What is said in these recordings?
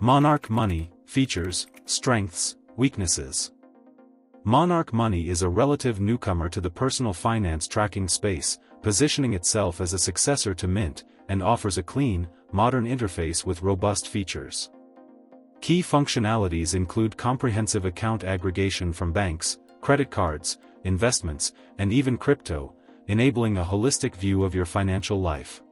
Monarch Money, features, strengths, weaknesses. Monarch Money is a relative newcomer to the personal finance tracking space, positioning itself as a successor to Mint, and offers a clean, modern interface with robust features. Key functionalities include comprehensive account aggregation from banks, credit cards, investments, and even crypto, enabling a holistic view of your financial life.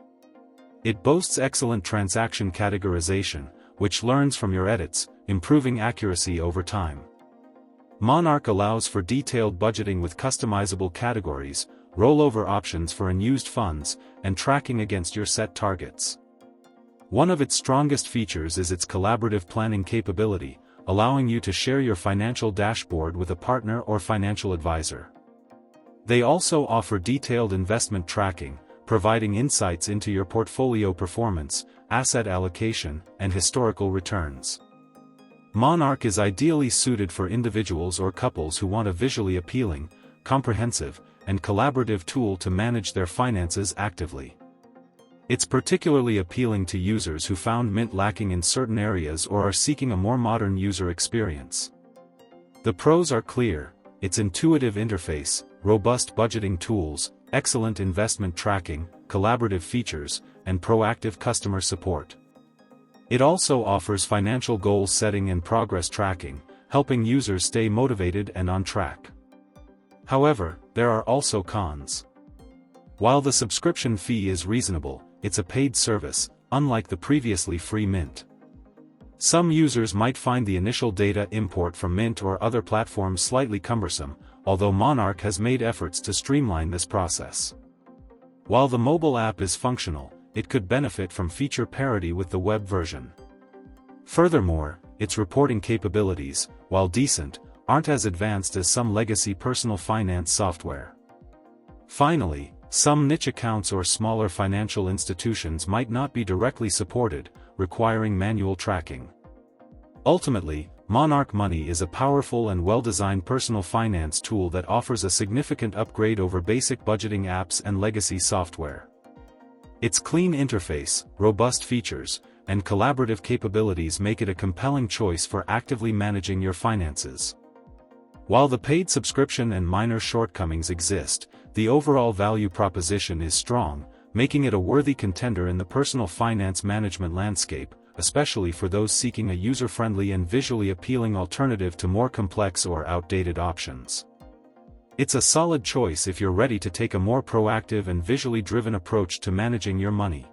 It boasts excellent transaction categorization, which learns from your edits, improving accuracy over time. Monarch allows for detailed budgeting with customizable categories, rollover options for unused funds, and tracking against your set targets. One of its strongest features is its collaborative planning capability, allowing you to share your financial dashboard with a partner or financial advisor. They also offer detailed investment tracking, providing insights into your portfolio performance, asset allocation, and historical returns. Monarch is ideally suited for individuals or couples who want a visually appealing, comprehensive, and collaborative tool to manage their finances actively. It's particularly appealing to users who found Mint lacking in certain areas or are seeking a more modern user experience. The pros are clear: its intuitive interface, robust budgeting tools, excellent investment tracking, collaborative features, and proactive customer support. It also offers financial goal setting and progress tracking, helping users stay motivated and on track. However, there are also cons. While the subscription fee is reasonable, it's a paid service, unlike the previously free Mint. Some users might find the initial data import from Mint or other platforms slightly cumbersome, although Monarch has made efforts to streamline this process. While the mobile app is functional, it could benefit from feature parity with the web version. Furthermore, its reporting capabilities, while decent, aren't as advanced as some legacy personal finance software. Finally, some niche accounts or smaller financial institutions might not be directly supported, requiring manual tracking. Ultimately, Monarch Money is a powerful and well-designed personal finance tool that offers a significant upgrade over basic budgeting apps and legacy software. Its clean interface, robust features, and collaborative capabilities make it a compelling choice for actively managing your finances. While the paid subscription and minor shortcomings exist, the overall value proposition is strong, making it a worthy contender in the personal finance management landscape, especially for those seeking a user-friendly and visually appealing alternative to more complex or outdated options. It's a solid choice if you're ready to take a more proactive and visually driven approach to managing your money.